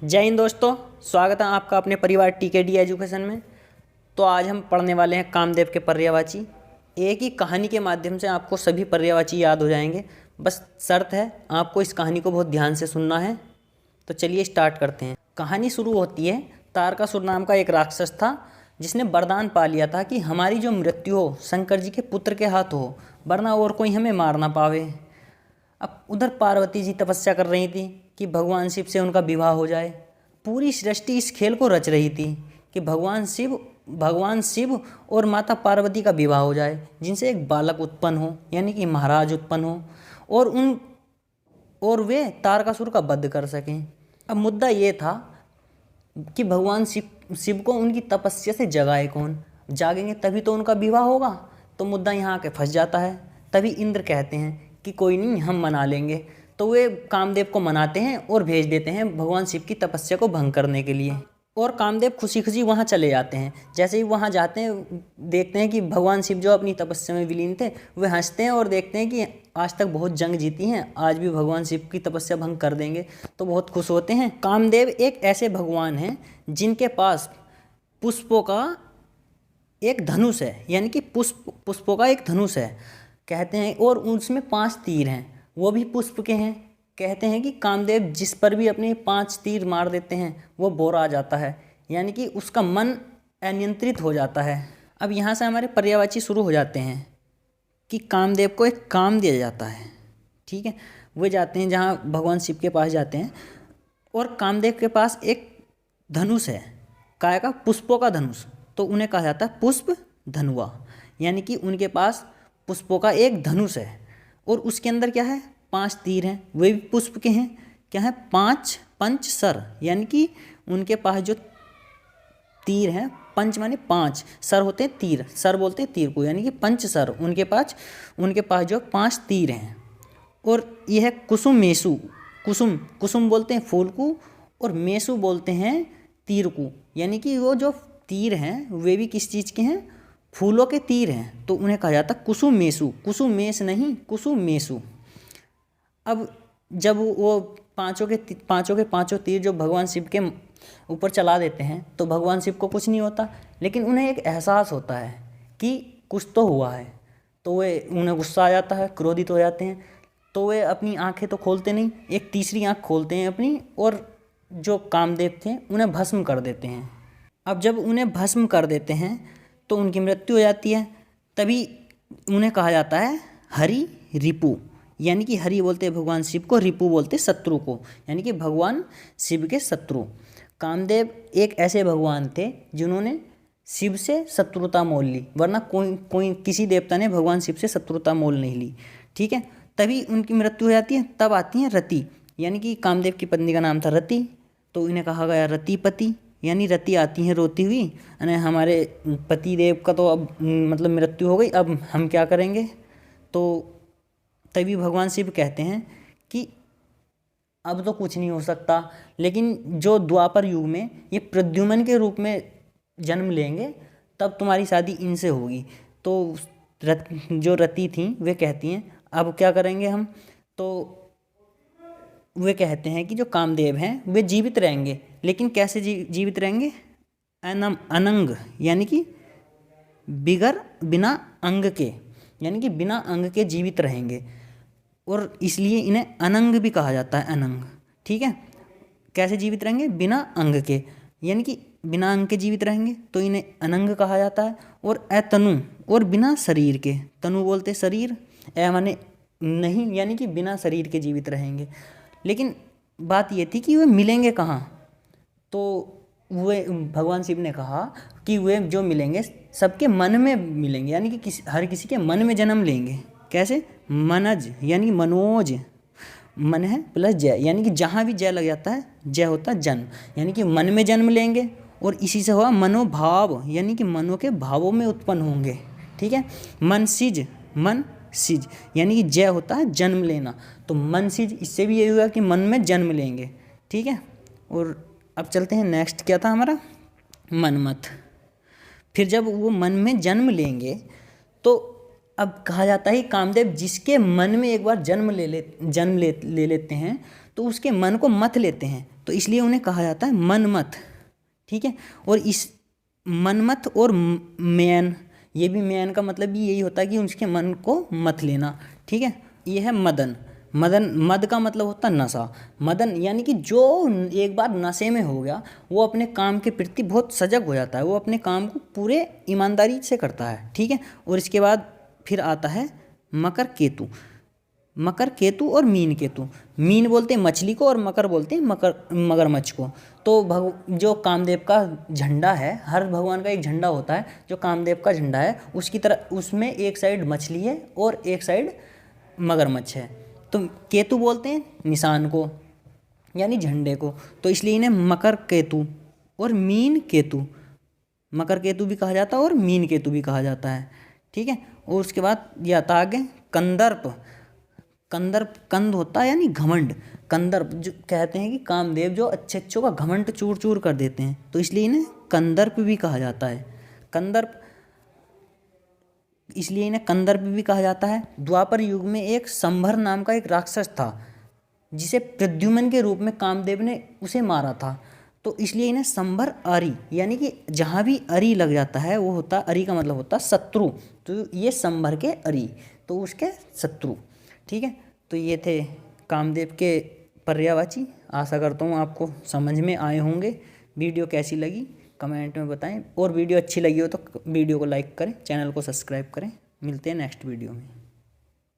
जय हिंद दोस्तों। स्वागत है आपका अपने परिवार टीकेडी एजुकेशन में। तो आज हम पढ़ने वाले हैं कामदेव के पर्यायवाची। एक ही कहानी के माध्यम से आपको सभी पर्यायवाची याद हो जाएंगे। बस शर्त है आपको इस कहानी को बहुत ध्यान से सुनना है। तो चलिए स्टार्ट करते हैं। कहानी शुरू होती है। तारकासुर नाम का एक राक्षस था जिसने वरदान पा लिया था कि हमारी जो मृत्यु हो शंकर जी के पुत्र के हाथ हो, वरना और कोई हमें मार ना पावे। अब उधर पार्वती जी तपस्या कर रही थी कि भगवान शिव से उनका विवाह हो जाए। पूरी सृष्टि इस खेल को रच रही थी कि भगवान शिव और माता पार्वती का विवाह हो जाए, जिनसे एक बालक उत्पन्न हो, यानी कि महाराज उत्पन्न हो और वे तारकासुर का वध कर सकें। अब मुद्दा ये था कि भगवान शिव को उनकी तपस्या से जगाए कौन। जागेंगे तभी तो उनका विवाह होगा। तो मुद्दा यहाँ आके फंस जाता है। तभी इंद्र कहते हैं कि कोई नहीं, हम मना लेंगे। तो वे कामदेव को मनाते हैं और भेज देते हैं भगवान शिव की तपस्या को भंग करने के लिए। और कामदेव खुशी खुशी वहाँ चले जाते हैं। जैसे ही वहाँ जाते हैं, देखते हैं कि भगवान शिव जो अपनी तपस्या में विलीन थे, वे हंसते हैं और देखते हैं कि आज तक बहुत जंग जीती हैं, आज भी भगवान शिव की तपस्या भंग कर देंगे। तो बहुत खुश होते हैं। कामदेव एक ऐसे भगवान हैं जिनके पास पुष्पों का एक धनुष है, यानी कि पुष्पों का एक धनुष है कहते हैं, और उसमें 5 तीर हैं, वो भी पुष्प के हैं। कहते हैं कि कामदेव जिस पर भी अपने 5 तीर मार देते हैं वो बोर आ जाता है, यानी कि उसका मन अनियंत्रित हो जाता है। अब यहाँ से हमारे पर्यायवाची शुरू हो जाते हैं कि कामदेव को एक काम दिया जाता है। ठीक है, वे जाते हैं जहाँ भगवान शिव के पास जाते हैं, और कामदेव के पास एक धनुष है, काय का, पुष्पों का धनुष। तो उन्हें कहा जाता है पुष्प धनुआ, यानी कि उनके पास पुष्पों का एक धनुष है, और उसके अंदर क्या है, 5 तीर हैं, वे भी पुष्प के हैं। क्या है, 5 पंच सर, यानी कि उनके पास जो तीर हैं, पंच माने 5, सर होते हैं तीर, सर बोलते हैं तीर को, यानी कि पंच सर उनके पास जो 5 तीर हैं। और यह है कुसुम मेसु। कुसुम बोलते हैं फूल को, और मेसु बोलते हैं तीर को, यानी कि वो जो तीर हैं वे भी किस चीज़ के हैं, फूलों के तीर हैं। तो उन्हें कहा जाता है कुसुम मेसु, कुसुम मेस नहीं, कुसुम मेसु। अब जब वो पांचों के पांचों तीर जो भगवान शिव के ऊपर चला देते हैं, तो भगवान शिव को कुछ नहीं होता, लेकिन उन्हें एक एहसास होता है कि कुछ तो हुआ है। तो उन्हें गुस्सा आ जाता है, क्रोधित हो जाते हैं। तो वे अपनी आंखें तो खोलते नहीं, एक तीसरी आंख खोलते हैं अपनी, और जो कामदेव थे उन्हें भस्म कर देते हैं। अब जब उन्हें भस्म कर देते हैं तो उनकी मृत्यु हो जाती है। तभी उन्हें कहा जाता है हरि रिपु, यानी कि हरि बोलते हैं भगवान शिव को, रिपु बोलते शत्रु को, यानी कि भगवान शिव के शत्रु। कामदेव एक ऐसे भगवान थे जिन्होंने शिव से शत्रुता मोल ली, वरना कोई किसी देवता ने भगवान शिव से शत्रुता मोल नहीं ली। ठीक है, तभी उनकी मृत्यु हो जाती है। तब आती है रति, यानी कि कामदेव की पत्नी का नाम था रति, तो इन्हें कहा गया रतिपति, यानी रति आती हैं रोती हुई, यानी हमारे पति देव का तो अब मतलब मृत्यु हो गई, अब हम क्या करेंगे। तो तभी भगवान शिव कहते हैं कि अब तो कुछ नहीं हो सकता, लेकिन जो द्वापर युग में ये प्रद्युम्न के रूप में जन्म लेंगे, तब तुम्हारी शादी इनसे होगी। तो जो रति थी वे कहती हैं अब क्या करेंगे हम। तो वे कहते हैं कि जो कामदेव हैं वे जीवित रहेंगे, लेकिन कैसे जीवित रहेंगे, अनंग, यानी कि बिना अंग के, यानी कि बिना अंग के जीवित रहेंगे, और इसलिए इन्हें अनंग भी कहा जाता है, अनंग। ठीक है, कैसे जीवित रहेंगे, बिना अंग के, यानी कि बिना अंग के जीवित रहेंगे, तो इन्हें अनंग कहा जाता है। और अतनु, और बिना शरीर के, तनु बोलते शरीर, माने नहीं, यानी कि बिना शरीर के जीवित रहेंगे। लेकिन बात ये थी कि वे मिलेंगे कहाँ। तो वे भगवान शिव ने कहा कि वे जो मिलेंगे सबके मन में मिलेंगे, यानी कि हर किसी के मन में जन्म लेंगे। कैसे, मनज, यानी मनोज, मन है प्लस जय, यानी कि जहाँ भी जय लग जाता है जय होता है जन्म, यानी कि मन में जन्म लेंगे। और इसी से हुआ मनोभाव, यानी कि मनों के भावों में उत्पन्न होंगे। ठीक है, मन सिज, यानी कि जय होता है जन्म लेना, तो मन सिज, इससे भी यही हुआ कि मन में जन्म लेंगे। ठीक है, और अब चलते हैं नेक्स्ट, क्या था हमारा, मनमथ। फिर जब वो मन में जन्म लेंगे, तो अब कहा जाता है कामदेव जिसके मन में एक बार जन्म ले लेते हैं, तो उसके मन को मथ लेते हैं। तो इसलिए उन्हें कहा जाता है मनमथ। ठीक है, और इस मनमथ और मैन, ये भी मैन का मतलब भी यही होता है कि उसके मन को मथ लेना। ठीक है, ये है मदन। मदन, मद का मतलब होता है नशा। मदन यानी कि जो एक बार नशे में हो गया वो अपने काम के प्रति बहुत सजग हो जाता है, वो अपने काम को पूरे ईमानदारी से करता है। ठीक है, और इसके बाद फिर आता है मकर केतु। मकर केतु और मीन केतु। मीन बोलते हैं मछली को और मकर बोलते हैं मगरमच्छ को। तो जो कामदेव का झंडा है, हर भगवान का एक झंडा होता है, जो कामदेव का झंडा है उसकी तरह उसमें एक साइड मछली है और एक साइड मगरमच्छ है। तो केतु बोलते हैं निशान को यानी झंडे को, तो इसलिए इन्हें मकर केतु और मीन केतु, मकर केतु भी कहा जाता है और मीन केतु भी कहा जाता है। ठीक है, और उसके बाद यह आता आगे कंदर्प। कंदर्प, कंद होता है यानी घमंड। कंदर्प जो कहते हैं कि कामदेव जो अच्छे अच्छों का घमंड चूर चूर कर देते हैं, तो इसलिए इन्हें कंदर्प भी कहा जाता है। कंदर्प, इसलिए इन्हें कंदर्प भी कहा जाता है। द्वापर युग में एक संभर नाम का एक राक्षस था जिसे प्रद्युम्न के रूप में कामदेव ने उसे मारा था, तो इसलिए इन्हें संभर अरि, यानी कि जहाँ भी अरि लग जाता है वो होता, अरि का मतलब होता शत्रु, तो ये संभर के अरि, तो उसके शत्रु। ठीक है, तो ये थे कामदेव के पर्यायवाची। आशा करता हूँ आपको समझ में आए होंगे। वीडियो कैसी लगी कमेंट में बताएं, और वीडियो अच्छी लगी हो तो वीडियो को लाइक करें, चैनल को सब्सक्राइब करें। मिलते हैं नेक्स्ट वीडियो में।